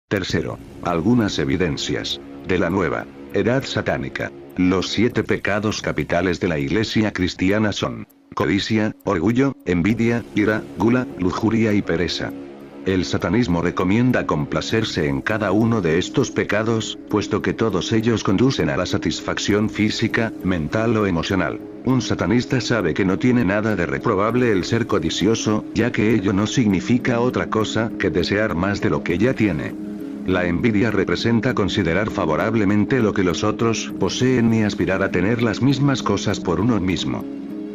Tercero, algunas evidencias de la nueva edad satánica. Los 7 pecados capitales de la Iglesia cristiana son codicia, orgullo, envidia, ira, gula, lujuria y pereza. El satanismo recomienda complacerse en cada uno de estos pecados, puesto que todos ellos conducen a la satisfacción física, mental o emocional. Un satanista sabe que no tiene nada de reprobable el ser codicioso, ya que ello no significa otra cosa que desear más de lo que ya tiene. La envidia representa considerar favorablemente lo que los otros poseen y aspirar a tener las mismas cosas por uno mismo.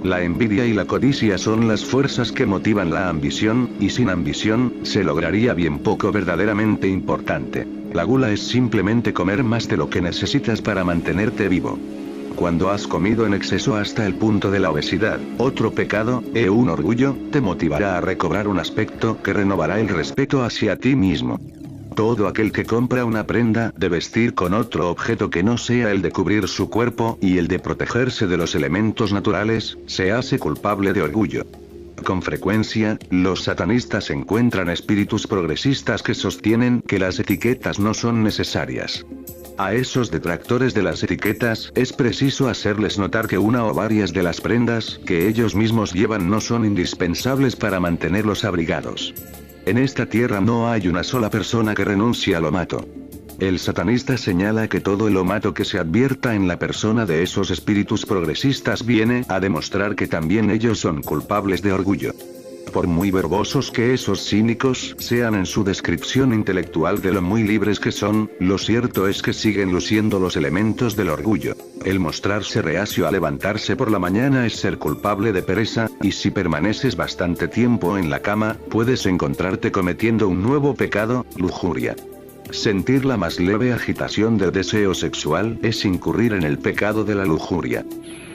La envidia y la codicia son las fuerzas que motivan la ambición, y sin ambición, se lograría bien poco verdaderamente importante. La gula es simplemente comer más de lo que necesitas para mantenerte vivo. Cuando has comido en exceso hasta el punto de la obesidad, otro pecado, un orgullo, te motivará a recobrar un aspecto que renovará el respeto hacia ti mismo. Todo aquel que compra una prenda de vestir con otro objeto que no sea el de cubrir su cuerpo y el de protegerse de los elementos naturales, se hace culpable de orgullo. Con frecuencia, los satanistas encuentran espíritus progresistas que sostienen que las etiquetas no son necesarias. A esos detractores de las etiquetas, es preciso hacerles notar que una o varias de las prendas que ellos mismos llevan no son indispensables para mantenerlos abrigados. En esta tierra no hay una sola persona que renuncie al omato. El satanista señala que todo el omato que se advierta en la persona de esos espíritus progresistas viene a demostrar que también ellos son culpables de orgullo. Por muy verbosos que esos cínicos sean en su descripción intelectual de lo muy libres que son, lo cierto es que siguen luciendo los elementos del orgullo. El mostrarse reacio a levantarse por la mañana es ser culpable de pereza, y si permaneces bastante tiempo en la cama, puedes encontrarte cometiendo un nuevo pecado, lujuria. Sentir la más leve agitación del deseo sexual es incurrir en el pecado de la lujuria.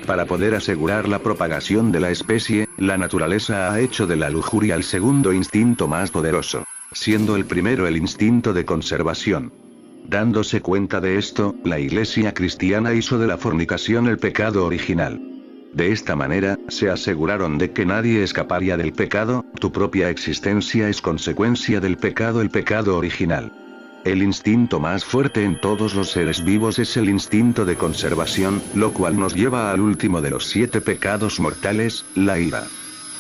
Para poder asegurar la propagación de la especie, la naturaleza ha hecho de la lujuria el segundo instinto más poderoso, siendo el primero el instinto de conservación. Dándose cuenta de esto, la Iglesia cristiana hizo de la fornicación el pecado original. De esta manera, se aseguraron de que nadie escaparía del pecado, tu propia existencia es consecuencia del pecado, el pecado original. El instinto más fuerte en todos los seres vivos es el instinto de conservación, lo cual nos lleva al último de los 7 pecados mortales, la ira.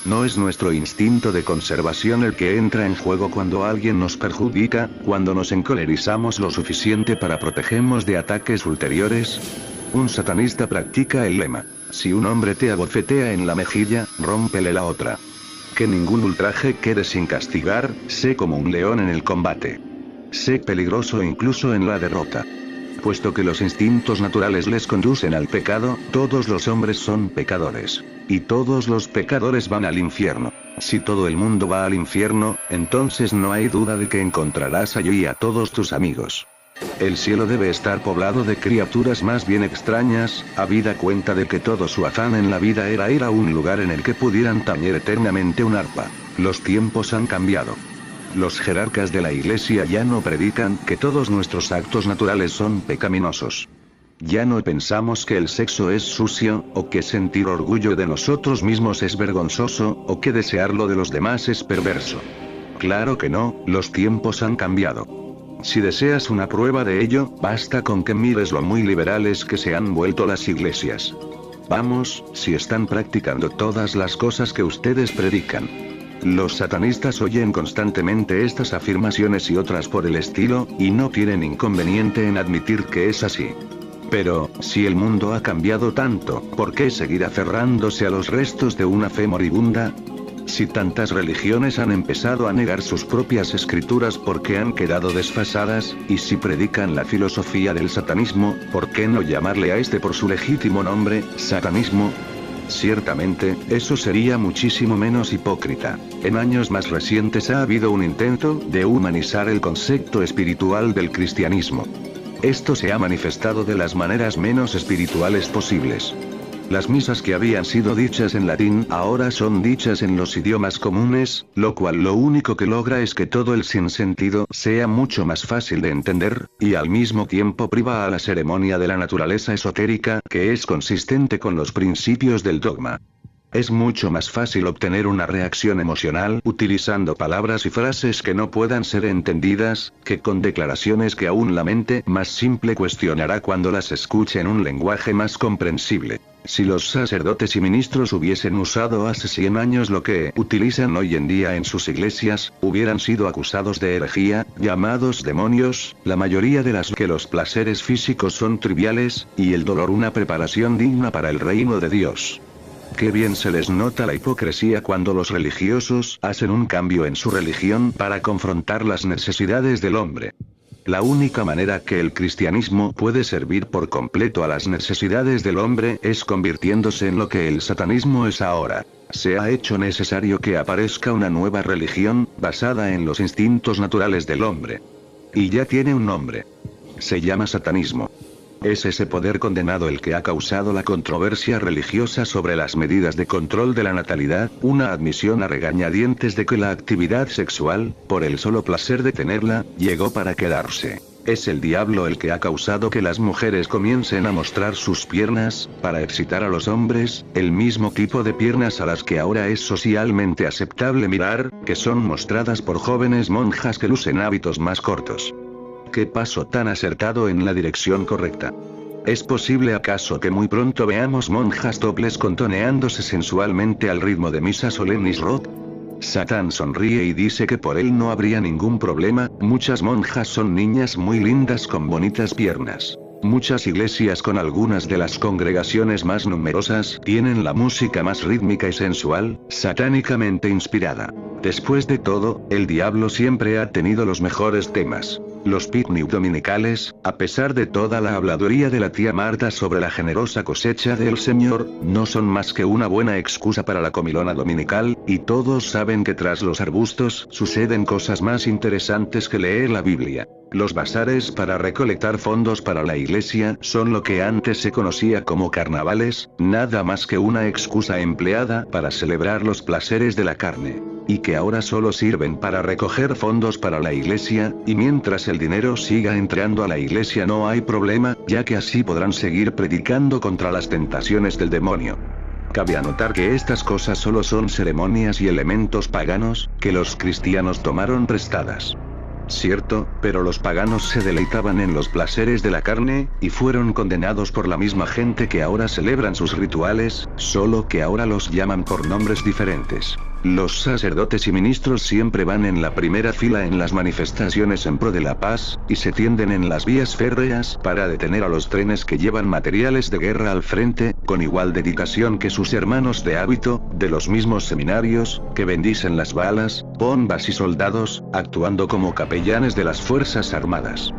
No es nuestro instinto de conservación el que entra en juego cuando alguien nos perjudica, cuando nos encolerizamos lo suficiente para protegernos de ataques ulteriores. Un satanista practica el lema: si un hombre te abofetea en la mejilla, rómpele la otra. Que ningún ultraje quede sin castigar, sé como un león en el combate. Sé peligroso incluso en la derrota. Puesto que los instintos naturales les conducen al pecado, todos los hombres son pecadores. Y todos los pecadores van al infierno. Si todo el mundo va al infierno, entonces no hay duda de que encontrarás allí a todos tus amigos. El cielo debe estar poblado de criaturas más bien extrañas, habida cuenta de que todo su afán en la vida era ir a un lugar en el que pudieran tañer eternamente un arpa. Los tiempos han cambiado. Los jerarcas de la Iglesia ya no predican que todos nuestros actos naturales son pecaminosos. Ya no pensamos que el sexo es sucio, o que sentir orgullo de nosotros mismos es vergonzoso, o que desearlo de los demás es perverso. Claro que no, los tiempos han cambiado. Si deseas una prueba de ello, basta con que mires lo muy liberales que se han vuelto las iglesias. Vamos, si están practicando todas las cosas que ustedes predican. Los satanistas oyen constantemente estas afirmaciones y otras por el estilo, y no tienen inconveniente en admitir que es así. Pero, si el mundo ha cambiado tanto, ¿por qué seguir aferrándose a los restos de una fe moribunda? Si tantas religiones han empezado a negar sus propias escrituras porque han quedado desfasadas, y si predican la filosofía del satanismo, ¿por qué no llamarle a este por su legítimo nombre, satanismo? Ciertamente, eso sería muchísimo menos hipócrita. En años más recientes ha habido un intento de humanizar el concepto espiritual del cristianismo. Esto se ha manifestado de las maneras menos espirituales posibles. Las misas que habían sido dichas en latín ahora son dichas en los idiomas comunes, lo cual lo único que logra es que todo el sinsentido sea mucho más fácil de entender, y al mismo tiempo priva a la ceremonia de la naturaleza esotérica que es consistente con los principios del dogma. Es mucho más fácil obtener una reacción emocional utilizando palabras y frases que no puedan ser entendidas, que con declaraciones que aún la mente más simple cuestionará cuando las escuche en un lenguaje más comprensible. Si los sacerdotes y ministros hubiesen usado hace 100 años lo que utilizan hoy en día en sus iglesias, hubieran sido acusados de herejía, llamados demonios, la mayoría de las que los placeres físicos son triviales, y el dolor una preparación digna para el reino de Dios. Qué bien se les nota la hipocresía cuando los religiosos hacen un cambio en su religión para confrontar las necesidades del hombre. La única manera que el cristianismo puede servir por completo a las necesidades del hombre es convirtiéndose en lo que el satanismo es ahora. Se ha hecho necesario que aparezca una nueva religión, basada en los instintos naturales del hombre. Y ya tiene un nombre. Se llama satanismo. Es ese poder condenado el que ha causado la controversia religiosa sobre las medidas de control de la natalidad, una admisión a regañadientes de que la actividad sexual, por el solo placer de tenerla, llegó para quedarse. Es el diablo el que ha causado que las mujeres comiencen a mostrar sus piernas, para excitar a los hombres, el mismo tipo de piernas a las que ahora es socialmente aceptable mirar, que son mostradas por jóvenes monjas que lucen hábitos más cortos. ¿Qué paso tan acertado en la dirección correcta? ¿Es posible acaso que muy pronto veamos monjas topless contoneándose sensualmente al ritmo de misa solemnis rock? Satán sonríe y dice que por él no habría ningún problema, muchas monjas son niñas muy lindas con bonitas piernas. Muchas iglesias con algunas de las congregaciones más numerosas tienen la música más rítmica y sensual, satánicamente inspirada. Después de todo, el diablo siempre ha tenido los mejores temas. Los picnic dominicales, a pesar de toda la habladuría de la tía Marta sobre la generosa cosecha del Señor, no son más que una buena excusa para la comilona dominical, y todos saben que tras los arbustos suceden cosas más interesantes que leer la Biblia. Los bazares para recolectar fondos para la iglesia son lo que antes se conocía como carnavales, nada más que una excusa empleada para celebrar los placeres de la carne. Y que ahora solo sirven para recoger fondos para la iglesia, y mientras el dinero siga entrando a la iglesia no hay problema, ya que así podrán seguir predicando contra las tentaciones del demonio. Cabe anotar que estas cosas solo son ceremonias y elementos paganos, que los cristianos tomaron prestadas. Cierto, pero los paganos se deleitaban en los placeres de la carne, y fueron condenados por la misma gente que ahora celebran sus rituales, solo que ahora los llaman por nombres diferentes. Los sacerdotes y ministros siempre van en la primera fila en las manifestaciones en pro de la paz, y se tienden en las vías férreas para detener a los trenes que llevan materiales de guerra al frente, con igual dedicación que sus hermanos de hábito, de los mismos seminarios, que bendicen las balas, bombas y soldados, actuando como capellanes de las Fuerzas Armadas.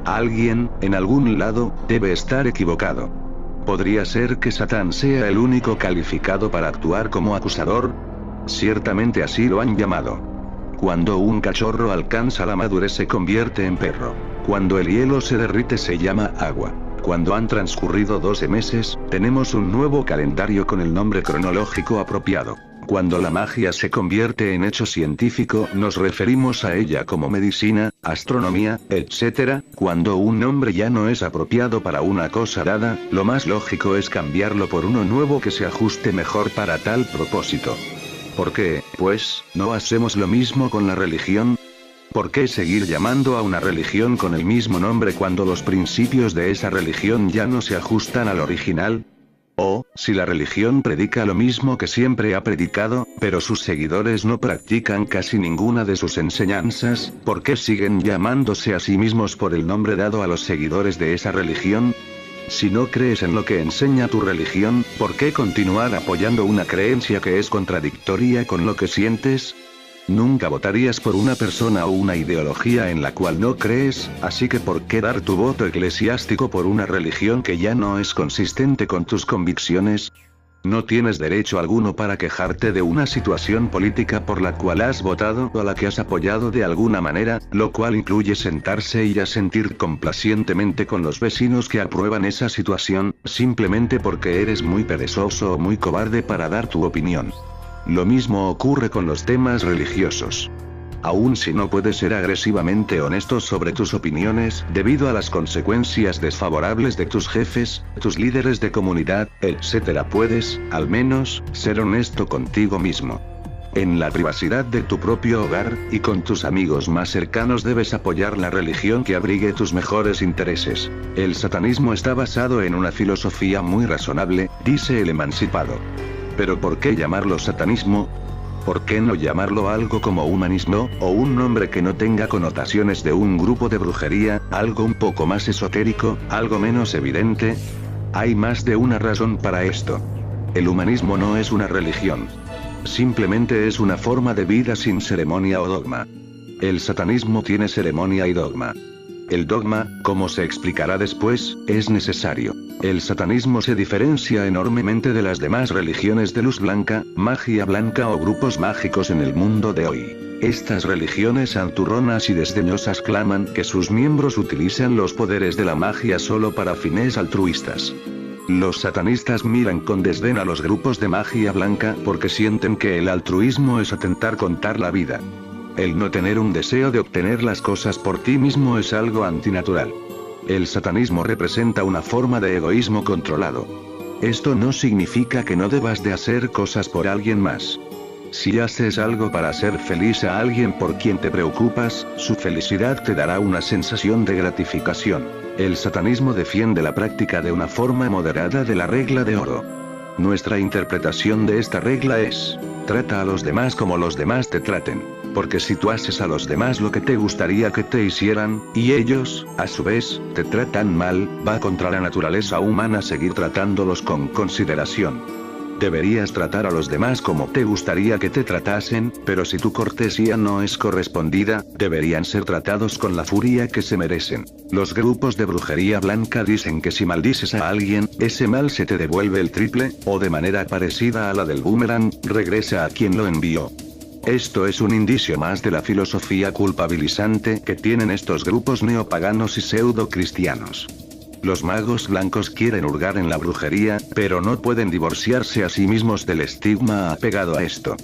Alguien, en algún lado, debe estar equivocado. ¿Podría ser que Satán sea el único calificado para actuar como acusador? Ciertamente así lo han llamado. Cuando un cachorro alcanza la madurez se convierte en perro. Cuando el hielo se derrite se llama agua. Cuando han transcurrido 12 meses, tenemos un nuevo calendario con el nombre cronológico apropiado. Cuando la magia se convierte en hecho científico, nos referimos a ella como medicina, astronomía, etc. Cuando un nombre ya no es apropiado para una cosa dada, lo más lógico es cambiarlo por uno nuevo que se ajuste mejor para tal propósito. ¿Por qué, pues, no hacemos lo mismo con la religión? ¿Por qué seguir llamando a una religión con el mismo nombre cuando los principios de esa religión ya no se ajustan al original? O, si la religión predica lo mismo que siempre ha predicado, pero sus seguidores no practican casi ninguna de sus enseñanzas, ¿por qué siguen llamándose a sí mismos por el nombre dado a los seguidores de esa religión? Si no crees en lo que enseña tu religión, ¿por qué continuar apoyando una creencia que es contradictoria con lo que sientes? Nunca votarías por una persona o una ideología en la cual no crees, así que ¿por qué dar tu voto eclesiástico por una religión que ya no es consistente con tus convicciones? No tienes derecho alguno para quejarte de una situación política por la cual has votado o a la que has apoyado de alguna manera, lo cual incluye sentarse y asentir complacientemente con los vecinos que aprueban esa situación, simplemente porque eres muy perezoso o muy cobarde para dar tu opinión. Lo mismo ocurre con los temas religiosos. Aun si no puedes ser agresivamente honesto sobre tus opiniones, debido a las consecuencias desfavorables de tus jefes, tus líderes de comunidad, etc., puedes, al menos, ser honesto contigo mismo. En la privacidad de tu propio hogar, y con tus amigos más cercanos debes apoyar la religión que abrigue tus mejores intereses. El satanismo está basado en una filosofía muy razonable, dice el emancipado. ¿Pero por qué llamarlo satanismo? ¿Por qué no llamarlo algo como humanismo, o un nombre que no tenga connotaciones de un grupo de brujería, algo un poco más esotérico, algo menos evidente? Hay más de una razón para esto. El humanismo no es una religión. Simplemente es una forma de vida sin ceremonia o dogma. El satanismo tiene ceremonia y dogma. El dogma, como se explicará después, es necesario. El satanismo se diferencia enormemente de las demás religiones de luz blanca, magia blanca o grupos mágicos en el mundo de hoy. Estas religiones santurronas y desdeñosas claman que sus miembros utilizan los poderes de la magia solo para fines altruistas. Los satanistas miran con desdén a los grupos de magia blanca porque sienten que el altruismo es atentar contra la vida. El no tener un deseo de obtener las cosas por ti mismo es algo antinatural. El satanismo representa una forma de egoísmo controlado. Esto no significa que no debas de hacer cosas por alguien más. Si haces algo para hacer feliz a alguien por quien te preocupas, su felicidad te dará una sensación de gratificación. El satanismo defiende la práctica de una forma moderada de la regla de oro. Nuestra interpretación de esta regla es: trata a los demás como los demás te traten. Porque si tú haces a los demás lo que te gustaría que te hicieran, y ellos, a su vez, te tratan mal, va contra la naturaleza humana seguir tratándolos con consideración. Deberías tratar a los demás como te gustaría que te tratasen, pero si tu cortesía no es correspondida, deberían ser tratados con la furia que se merecen. Los grupos de brujería blanca dicen que si maldices a alguien, ese mal se te devuelve el triple, o de manera parecida a la del boomerang, regresa a quien lo envió. Esto es un indicio más de la filosofía culpabilizante que tienen estos grupos neopaganos y pseudo-cristianos. Los magos blancos quieren hurgar en la brujería, pero no pueden divorciarse a sí mismos del estigma apegado a esto.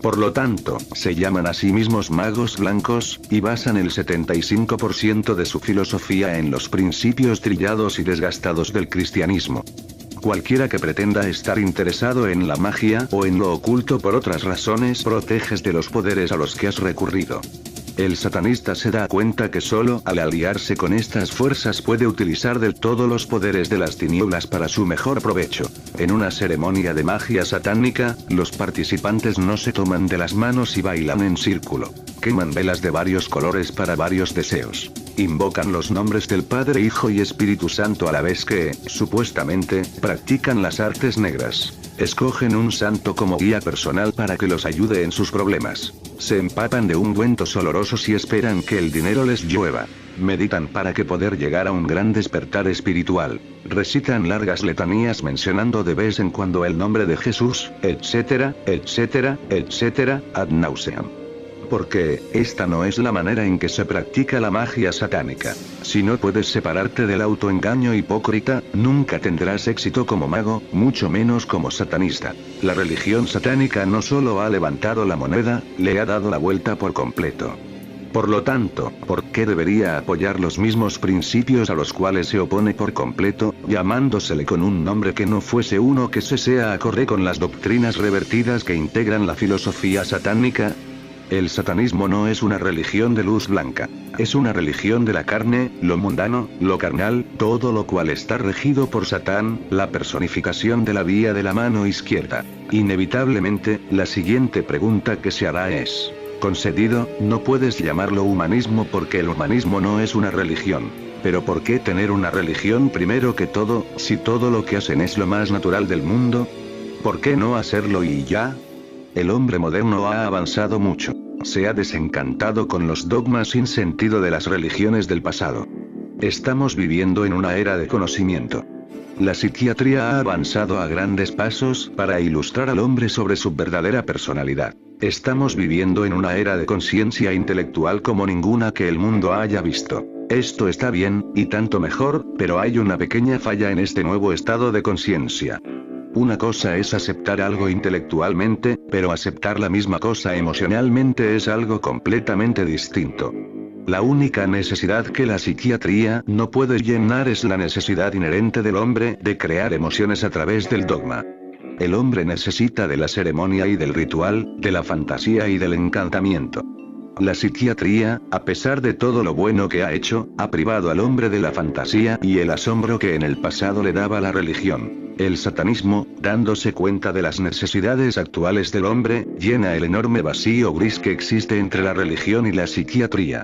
Por lo tanto, se llaman a sí mismos magos blancos, y basan el 75% de su filosofía en los principios trillados y desgastados del cristianismo. Cualquiera que pretenda estar interesado en la magia o en lo oculto por otras razones proteges de los poderes a los que has recurrido. El satanista se da cuenta que solo al aliarse con estas fuerzas puede utilizar del todo los poderes de las tinieblas para su mejor provecho. En una ceremonia de magia satánica, los participantes no se toman de las manos y bailan en círculo. Queman velas de varios colores para varios deseos. Invocan los nombres del Padre, Hijo y Espíritu Santo a la vez que, supuestamente, practican las artes negras. Escogen un santo como guía personal para que los ayude en sus problemas. Se empapan de ungüentos olorosos y esperan que el dinero les llueva. Meditan para que poder llegar a un gran despertar espiritual. Recitan largas letanías mencionando de vez en cuando el nombre de Jesús, etcétera, etcétera, etcétera, ad nauseam. Porque, esta no es la manera en que se practica la magia satánica. Si no puedes separarte del autoengaño hipócrita, nunca tendrás éxito como mago, mucho menos como satanista. La religión satánica no solo ha levantado la moneda, le ha dado la vuelta por completo. Por lo tanto, ¿por qué debería apoyar los mismos principios a los cuales se opone por completo, llamándosele con un nombre que no fuese uno que se sea acorde con las doctrinas revertidas que integran la filosofía satánica? El satanismo no es una religión de luz blanca. Es una religión de la carne, lo mundano, lo carnal, todo lo cual está regido por Satán, la personificación de la vía de la mano izquierda. Inevitablemente, la siguiente pregunta que se hará es: concedido, no puedes llamarlo humanismo porque el humanismo no es una religión. Pero ¿por qué tener una religión primero que todo, si todo lo que hacen es lo más natural del mundo? ¿Por qué no hacerlo y ya? El hombre moderno ha avanzado mucho. Se ha desencantado con los dogmas sin sentido de las religiones del pasado. Estamos viviendo en una era de conocimiento. La psiquiatría ha avanzado a grandes pasos para ilustrar al hombre sobre su verdadera personalidad. Estamos viviendo en una era de conciencia intelectual como ninguna que el mundo haya visto. Esto está bien, y tanto mejor, pero hay una pequeña falla en este nuevo estado de conciencia. Una cosa es aceptar algo intelectualmente, pero aceptar la misma cosa emocionalmente es algo completamente distinto. La única necesidad que la psiquiatría no puede llenar es la necesidad inherente del hombre de crear emociones a través del dogma. El hombre necesita de la ceremonia y del ritual, de la fantasía y del encantamiento. La psiquiatría, a pesar de todo lo bueno que ha hecho, ha privado al hombre de la fantasía y el asombro que en el pasado le daba la religión. El satanismo, dándose cuenta de las necesidades actuales del hombre, llena el enorme vacío gris que existe entre la religión y la psiquiatría.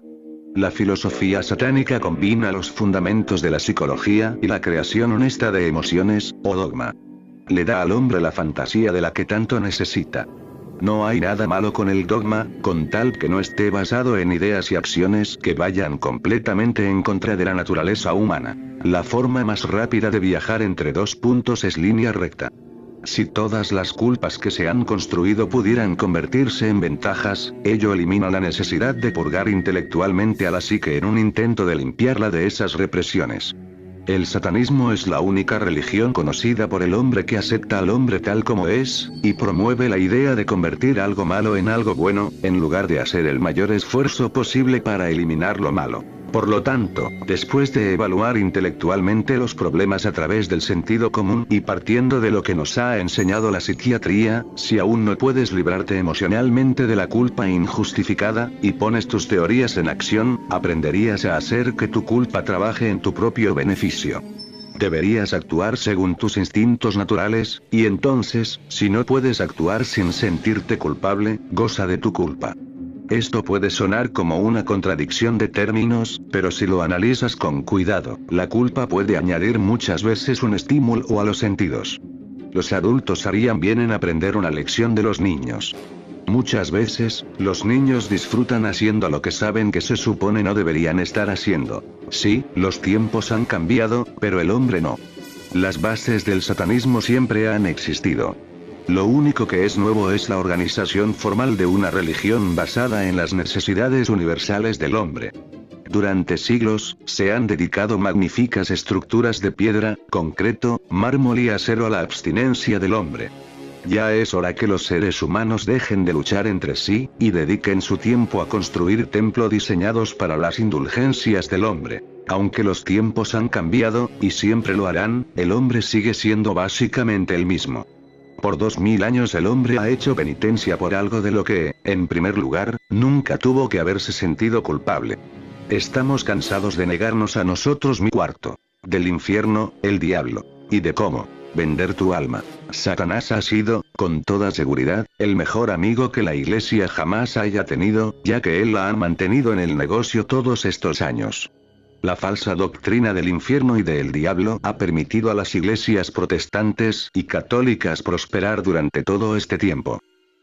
La filosofía satánica combina los fundamentos de la psicología y la creación honesta de emociones, o dogma. Le da al hombre la fantasía de la que tanto necesita. No hay nada malo con el dogma, con tal que no esté basado en ideas y acciones que vayan completamente en contra de la naturaleza humana. La forma más rápida de viajar entre dos puntos es línea recta. Si todas las culpas que se han construido pudieran convertirse en ventajas, ello elimina la necesidad de purgar intelectualmente a la psique en un intento de limpiarla de esas represiones. El satanismo es la única religión conocida por el hombre que acepta al hombre tal como es, y promueve la idea de convertir algo malo en algo bueno, en lugar de hacer el mayor esfuerzo posible para eliminar lo malo. Por lo tanto, después de evaluar intelectualmente los problemas a través del sentido común y partiendo de lo que nos ha enseñado la psiquiatría, si aún no puedes librarte emocionalmente de la culpa injustificada, y pones tus teorías en acción, aprenderías a hacer que tu culpa trabaje en tu propio beneficio. Deberías actuar según tus instintos naturales, y entonces, si no puedes actuar sin sentirte culpable, goza de tu culpa. Esto puede sonar como una contradicción de términos, pero si lo analizas con cuidado, la culpa puede añadir muchas veces un estímulo a los sentidos. Los adultos harían bien en aprender una lección de los niños. Muchas veces, los niños disfrutan haciendo lo que saben que se supone no deberían estar haciendo. Sí, los tiempos han cambiado, pero el hombre no. Las bases del satanismo siempre han existido. Lo único que es nuevo es la organización formal de una religión basada en las necesidades universales del hombre. Durante siglos, se han dedicado magníficas estructuras de piedra, concreto, mármol y acero a la abstinencia del hombre. Ya es hora que los seres humanos dejen de luchar entre sí, y dediquen su tiempo a construir templos diseñados para las indulgencias del hombre. Aunque los tiempos han cambiado, y siempre lo harán, el hombre sigue siendo básicamente el mismo. Por 2000 años el hombre ha hecho penitencia por algo de lo que, en primer lugar, nunca tuvo que haberse sentido culpable. Estamos cansados de negarnos a nosotros mi cuarto. Del infierno, el diablo. Y de cómo vender tu alma. Satanás ha sido, con toda seguridad, el mejor amigo que la iglesia jamás haya tenido, ya que él la ha mantenido en el negocio todos estos años. La falsa doctrina del infierno y del diablo ha permitido a las iglesias protestantes y católicas prosperar durante todo este tiempo.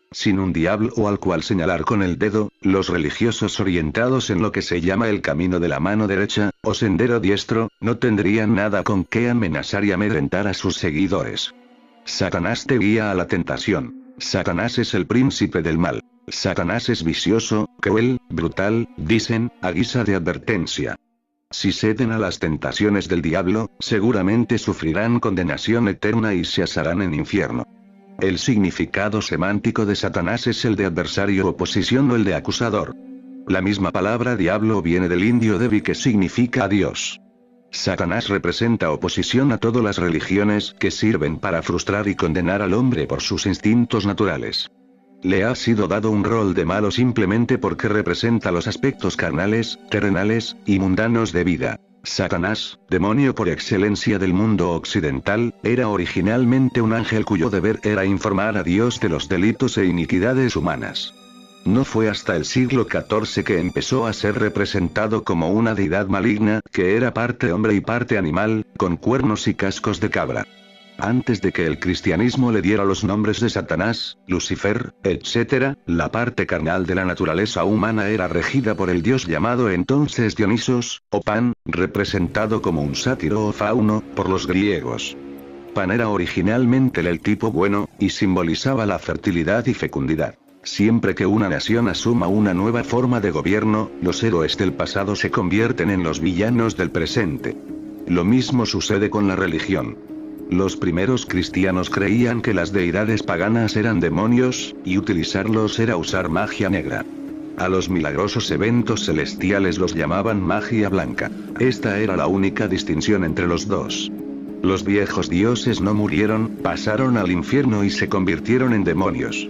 Sin un diablo al cual señalar con el dedo, los religiosos orientados en lo que se llama el camino de la mano derecha, o sendero diestro, no tendrían nada con qué amenazar y amedrentar a sus seguidores. Satanás te guía a la tentación. Satanás es el príncipe del mal. Satanás es vicioso, cruel, brutal, dicen, a guisa de advertencia. Si ceden a las tentaciones del diablo, seguramente sufrirán condenación eterna y se asarán en infierno. El significado semántico de Satanás es el de adversario, oposición o el de acusador. La misma palabra diablo viene del indio devi que significa Dios. Satanás representa oposición a todas las religiones que sirven para frustrar y condenar al hombre por sus instintos naturales. Le ha sido dado un rol de malo simplemente porque representa los aspectos carnales, terrenales, y mundanos de vida. Satanás, demonio por excelencia del mundo occidental, era originalmente un ángel cuyo deber era informar a Dios de los delitos e iniquidades humanas. No fue hasta el siglo XIV que empezó a ser representado como una deidad maligna, que era parte hombre y parte animal, con cuernos y cascos de cabra. Antes de que el cristianismo le diera los nombres de Satanás, Lucifer, etc., la parte carnal de la naturaleza humana era regida por el dios llamado entonces Dionisos, o Pan, representado como un sátiro o fauno, por los griegos. Pan era originalmente el tipo bueno, y simbolizaba la fertilidad y fecundidad. Siempre que una nación asuma una nueva forma de gobierno, los héroes del pasado se convierten en los villanos del presente. Lo mismo sucede con la religión. Los primeros cristianos creían que las deidades paganas eran demonios, y utilizarlos era usar magia negra. A los milagrosos eventos celestiales los llamaban magia blanca. Esta era la única distinción entre los dos. Los viejos dioses no murieron, pasaron al infierno y se convirtieron en demonios.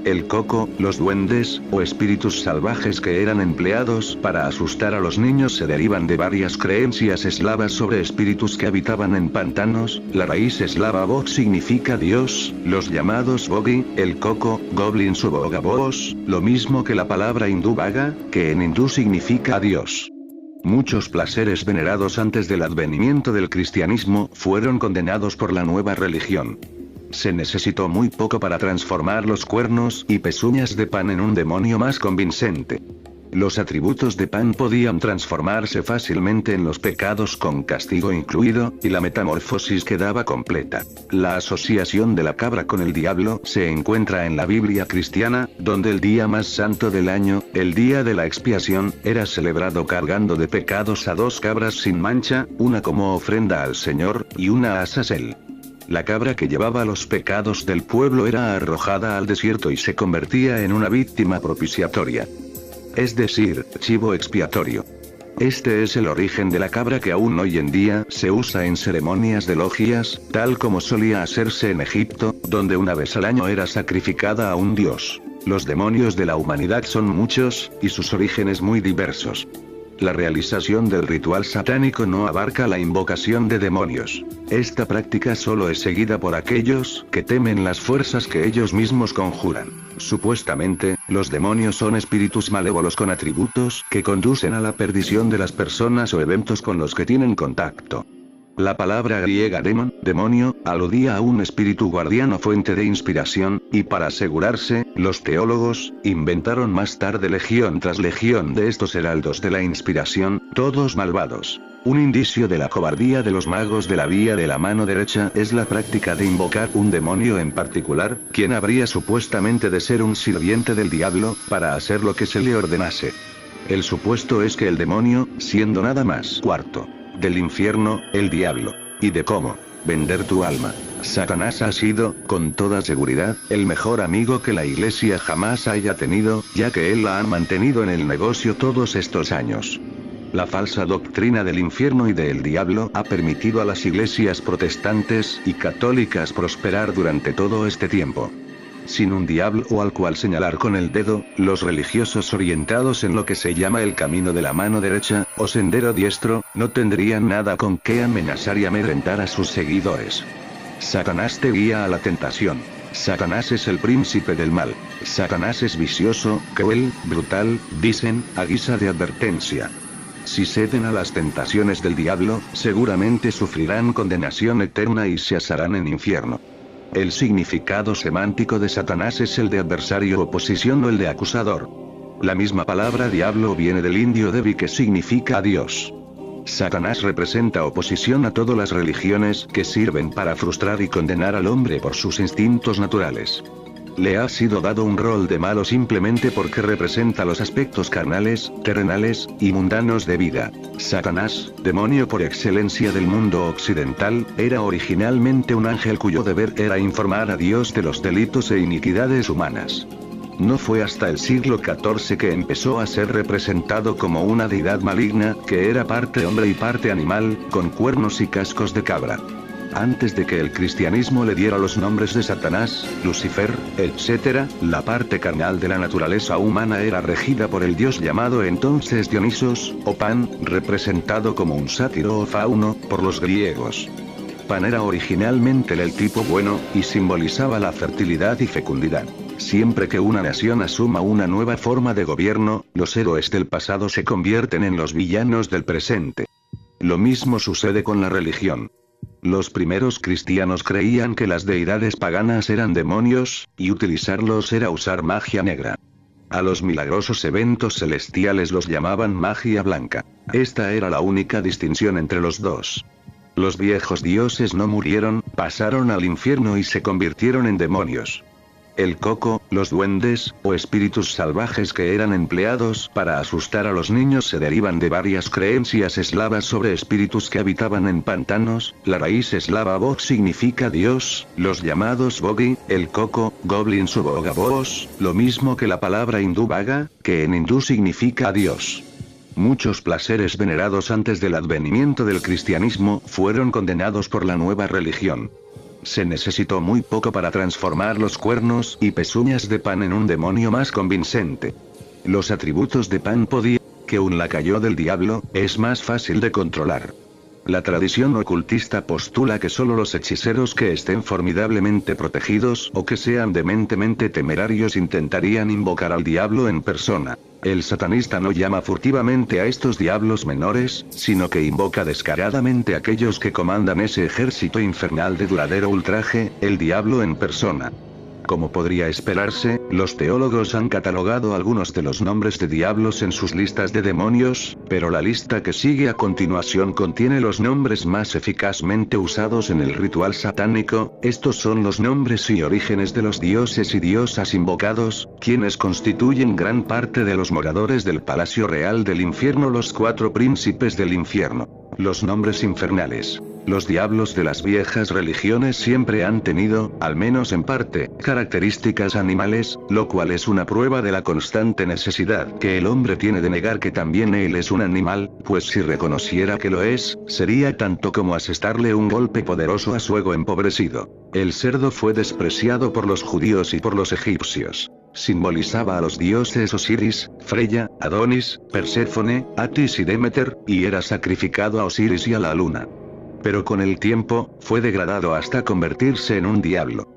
El coco, los duendes, o espíritus salvajes que eran empleados para asustar a los niños se derivan de varias creencias eslavas sobre espíritus que habitaban en pantanos. La raíz eslava bog significa Dios, los llamados bogi, el coco, goblins o bogabos, lo mismo que la palabra hindú vaga, que en hindú significa Dios. Muchos placeres venerados antes del advenimiento del cristianismo fueron condenados por la nueva religión. Se necesitó muy poco para transformar los cuernos y pezuñas de Pan en un demonio más convincente. Los atributos de Pan podían transformarse fácilmente en los pecados con castigo incluido, y la metamorfosis quedaba completa. La asociación de la cabra con el diablo se encuentra en la Biblia cristiana, donde el día más santo del año, el día de la expiación, era celebrado cargando de pecados a 2 cabras sin mancha, una como ofrenda al Señor, y una a Azazel. La cabra que llevaba los pecados del pueblo era arrojada al desierto y se convertía en una víctima propiciatoria. Es decir, chivo expiatorio. Este es el origen de la cabra que aún hoy en día se usa en ceremonias de logias, tal como solía hacerse en Egipto, donde una vez al año era sacrificada a un dios. Los demonios de la humanidad son muchos, y sus orígenes muy diversos. La realización del ritual satánico no abarca la invocación de demonios. Esta práctica solo es seguida por aquellos que temen las fuerzas que ellos mismos conjuran. Supuestamente, los demonios son espíritus malévolos con atributos que conducen a la perdición de las personas o eventos con los que tienen contacto. La palabra griega demon, demonio, aludía a un espíritu guardián o fuente de inspiración, y para asegurarse, los teólogos inventaron más tarde legión tras legión de estos heraldos de la inspiración, todos malvados. Un indicio de la cobardía de los magos de la vía de la mano derecha es la práctica de invocar un demonio en particular, quien habría supuestamente de ser un sirviente del diablo, para hacer lo que se le ordenase. El supuesto es que el demonio, siendo nada más cuarto del infierno, el diablo, y de cómo vender tu alma, Satanás ha sido, con toda seguridad, el mejor amigo que la iglesia jamás haya tenido, ya que él la ha mantenido en el negocio todos estos años. La falsa doctrina del infierno y del diablo ha permitido a las iglesias protestantes y católicas prosperar durante todo este tiempo. Sin un diablo o al cual señalar con el dedo, los religiosos orientados en lo que se llama el camino de la mano derecha, o sendero diestro, no tendrían nada con qué amenazar y amedrentar a sus seguidores. Satanás te guía a la tentación. Satanás es el príncipe del mal. Satanás es vicioso, cruel, brutal, dicen, a guisa de advertencia. Si ceden a las tentaciones del diablo, seguramente sufrirán condenación eterna y se asarán en infierno. El significado semántico de Satanás es el de adversario, oposición o el de acusador. La misma palabra diablo viene del indio devi que significa Dios. Satanás representa oposición a todas las religiones que sirven para frustrar y condenar al hombre por sus instintos naturales. Le ha sido dado un rol de malo simplemente porque representa los aspectos carnales, terrenales y mundanos de vida. Satanás, demonio por excelencia del mundo occidental, era originalmente un ángel cuyo deber era informar a Dios de los delitos e iniquidades humanas. No fue hasta el siglo XIV que empezó a ser representado como una deidad maligna, que era parte hombre y parte animal, con cuernos y cascos de cabra. Antes de que el cristianismo le diera los nombres de Satanás, Lucifer, etc., la parte carnal de la naturaleza humana era regida por el dios llamado entonces Dionisos, o Pan, representado como un sátiro o fauno, por los griegos. Pan era originalmente del tipo bueno, y simbolizaba la fertilidad y fecundidad. Siempre que una nación asuma una nueva forma de gobierno, los héroes del pasado se convierten en los villanos del presente. Lo mismo sucede con la religión. Los primeros cristianos creían que las deidades paganas eran demonios, y utilizarlos era usar magia negra. A los milagrosos eventos celestiales los llamaban magia blanca. Esta era la única distinción entre los dos. Los viejos dioses no murieron, pasaron al infierno y se convirtieron en demonios. el coco, los duendes, o espíritus salvajes que eran empleados para asustar a los niños se derivan de varias creencias eslavas sobre espíritus que habitaban en pantanos. La raíz eslava bog significa Dios, los llamados bogi, el coco, goblins o bogabos, lo mismo que la palabra hindú vaga, que en hindú significa Dios. Muchos placeres venerados antes del advenimiento del cristianismo fueron condenados por la nueva religión. Se necesitó muy poco para transformar los cuernos y pezuñas de Pan en un demonio más convincente. Los atributos de Pan podían, que un lacayo del diablo, es más fácil de controlar. La tradición ocultista postula que solo los hechiceros que estén formidablemente protegidos o que sean dementemente temerarios intentarían invocar al diablo en persona. El satanista no llama furtivamente a estos diablos menores, sino que invoca descaradamente a aquellos que comandan ese ejército infernal de duradero ultraje, el diablo en persona. Como podría esperarse, los teólogos han catalogado algunos de los nombres de diablos en sus listas de demonios, pero la lista que sigue a continuación contiene los nombres más eficazmente usados en el ritual satánico. Estos son los nombres y orígenes de los dioses y diosas invocados, quienes constituyen gran parte de los moradores del Palacio Real del Infierno, los 4 príncipes del infierno. Los nombres infernales. Los diablos de las viejas religiones siempre han tenido, al menos en parte, características animales, lo cual es una prueba de la constante necesidad que el hombre tiene de negar que también él es un animal, pues si reconociera que lo es, sería tanto como asestarle un golpe poderoso a su ego empobrecido. El cerdo fue despreciado por los judíos y por los egipcios. Simbolizaba a los dioses Osiris, Freya, Adonis, Perséfone, Atis y Demeter, y era sacrificado a Osiris y a la luna. Pero con el tiempo, fue degradado hasta convertirse en un diablo.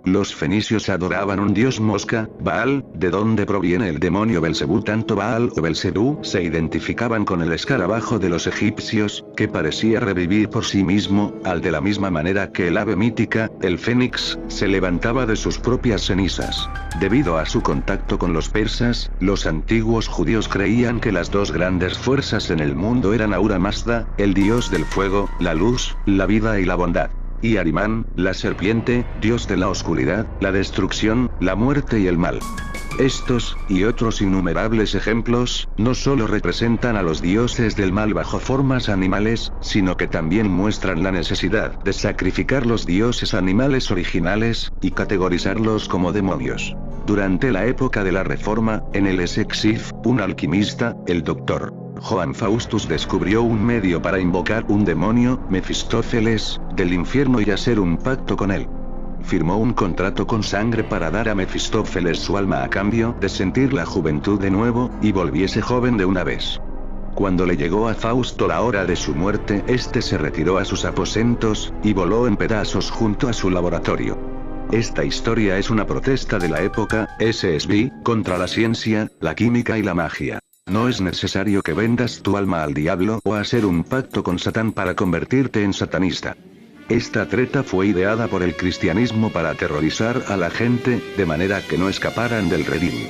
Los fenicios adoraban un dios mosca, Baal, de donde proviene el demonio Belcebú. Tanto Baal o Belcebú se identificaban con el escarabajo de los egipcios, que parecía revivir por sí mismo, de la misma manera que el ave mítica, el fénix, se levantaba de sus propias cenizas. Debido a su contacto con los persas, los antiguos judíos creían que las dos grandes fuerzas en el mundo eran Ahura Mazda, el dios del fuego, la luz, la vida y la bondad. Y Arimán, la serpiente, dios de la oscuridad, la destrucción, la muerte y el mal. Estos, y otros innumerables ejemplos, no solo representan a los dioses del mal bajo formas animales, sino que también muestran la necesidad de sacrificar los dioses animales originales, y categorizarlos como demonios. Durante la época de la Reforma, en el Essex, un alquimista, el Dr. Johann Faustus descubrió un medio para invocar un demonio, Mefistófeles, del infierno y hacer un pacto con él. Firmó un contrato con sangre para dar a Mefistófeles su alma a cambio de sentir la juventud de nuevo, y volviese joven de una vez. Cuando le llegó a Fausto la hora de su muerte, este se retiró a sus aposentos, y voló en pedazos junto a su laboratorio. Esta historia es una protesta de la época, SSB, contra la ciencia, la química y la magia. No es necesario que vendas tu alma al diablo o hacer un pacto con Satán para convertirte en satanista. Esta treta fue ideada por el cristianismo para aterrorizar a la gente, de manera que no escaparan del redil.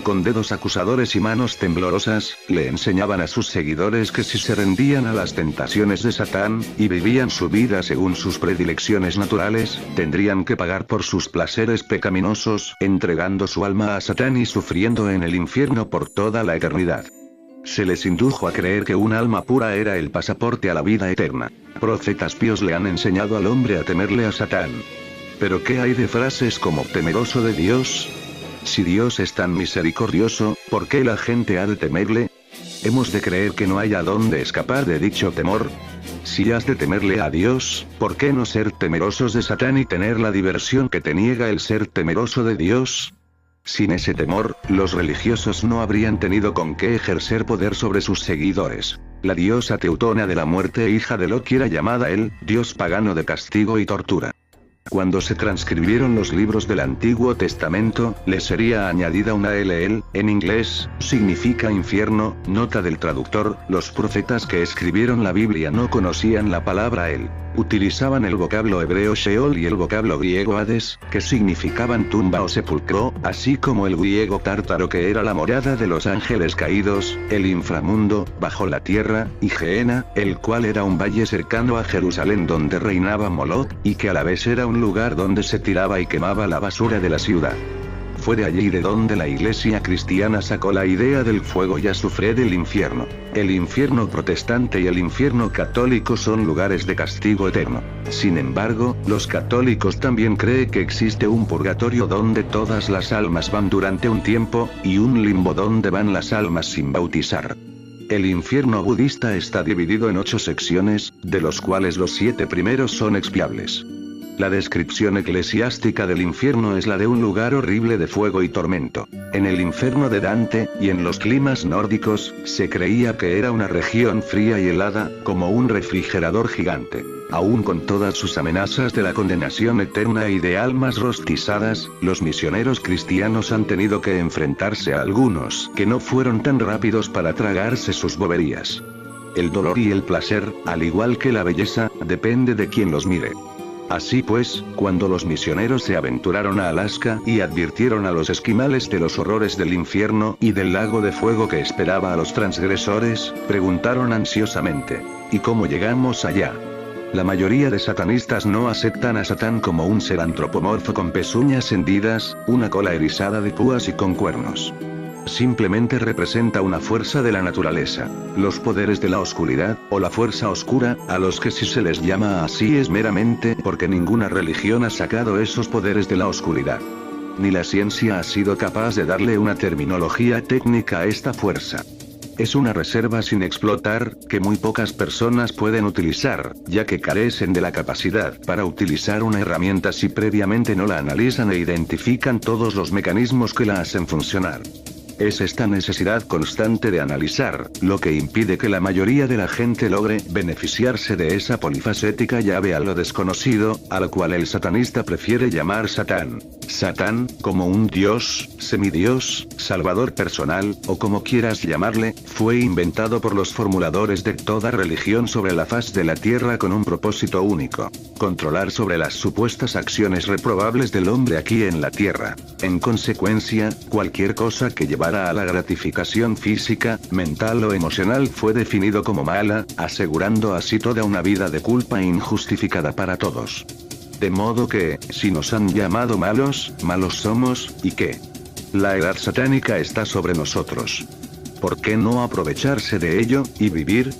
Con dedos acusadores y manos temblorosas, le enseñaban a sus seguidores que si se rendían a las tentaciones de Satán, y vivían su vida según sus predilecciones naturales, tendrían que pagar por sus placeres pecaminosos, entregando su alma a Satán y sufriendo en el infierno por toda la eternidad. Se les indujo a creer que un alma pura era el pasaporte a la vida eterna. Profetas píos le han enseñado al hombre a temerle a Satán. ¿Pero qué hay de frases como temeroso de Dios? Si Dios es tan misericordioso, ¿por qué la gente ha de temerle? ¿Hemos de creer que no hay a dónde escapar de dicho temor? Si has de temerle a Dios, ¿por qué no ser temerosos de Satán y tener la diversión que te niega el ser temeroso de Dios? Sin ese temor, los religiosos no habrían tenido con qué ejercer poder sobre sus seguidores. La diosa teutona de la muerte e hija de Loki era llamada el dios pagano de castigo y tortura. Cuando se transcribieron los libros del Antiguo Testamento, le sería añadida una L. En inglés, significa infierno. Nota del traductor: los profetas que escribieron la Biblia no conocían la palabra el. Utilizaban el vocablo hebreo Sheol y el vocablo griego Hades, que significaban tumba o sepulcro, así como el griego tártaro, que era la morada de los ángeles caídos, el inframundo, bajo la tierra, y Gehenna, el cual era un valle cercano a Jerusalén donde reinaba Moloch, y que a la vez era un un lugar donde se tiraba y quemaba la basura de la ciudad. Fue de allí de donde la iglesia cristiana sacó la idea del fuego y azufre del infierno. El infierno protestante y el infierno católico son lugares de castigo eterno. Sin embargo, los católicos también creen que existe un purgatorio donde todas las almas van durante un tiempo, y un limbo donde van las almas sin bautizar. El infierno budista está dividido en 8 secciones, de los cuales los 7 primeros son expiables. La descripción eclesiástica del infierno es la de un lugar horrible de fuego y tormento. En el infierno de Dante, y en los climas nórdicos, se creía que era una región fría y helada, como un refrigerador gigante. Aún con todas sus amenazas de la condenación eterna y de almas rostizadas, los misioneros cristianos han tenido que enfrentarse a algunos que no fueron tan rápidos para tragarse sus boberías. El dolor y el placer, al igual que la belleza, depende de quien los mire. Así pues, cuando los misioneros se aventuraron a Alaska y advirtieron a los esquimales de los horrores del infierno y del lago de fuego que esperaba a los transgresores, preguntaron ansiosamente: ¿y cómo llegamos allá? La mayoría de satanistas no aceptan a Satán como un ser antropomorfo con pezuñas hendidas, una cola erizada de púas y con cuernos. Simplemente representa una fuerza de la naturaleza. Los poderes de la oscuridad, o la fuerza oscura, a los que si se les llama así es meramente porque ninguna religión ha sacado esos poderes de la oscuridad. Ni la ciencia ha sido capaz de darle una terminología técnica a esta fuerza. Es una reserva sin explotar, que muy pocas personas pueden utilizar, ya que carecen de la capacidad para utilizar una herramienta si previamente no la analizan e identifican todos los mecanismos que la hacen funcionar. Es esta necesidad constante de analizar, lo que impide que la mayoría de la gente logre beneficiarse de esa polifacética llave a lo desconocido, a la cual el satanista prefiere llamar Satán. Satán, como un dios, semidios, salvador personal, o como quieras llamarle, fue inventado por los formuladores de toda religión sobre la faz de la tierra con un propósito único: controlar sobre las supuestas acciones reprobables del hombre aquí en la tierra. En consecuencia, cualquier cosa que llevara a la gratificación física, mental o emocional fue definido como mala, asegurando así toda una vida de culpa injustificada para todos. De modo que, si nos han llamado malos, malos somos, ¿y qué? La edad satánica está sobre nosotros. ¿Por qué no aprovecharse de ello, y vivir?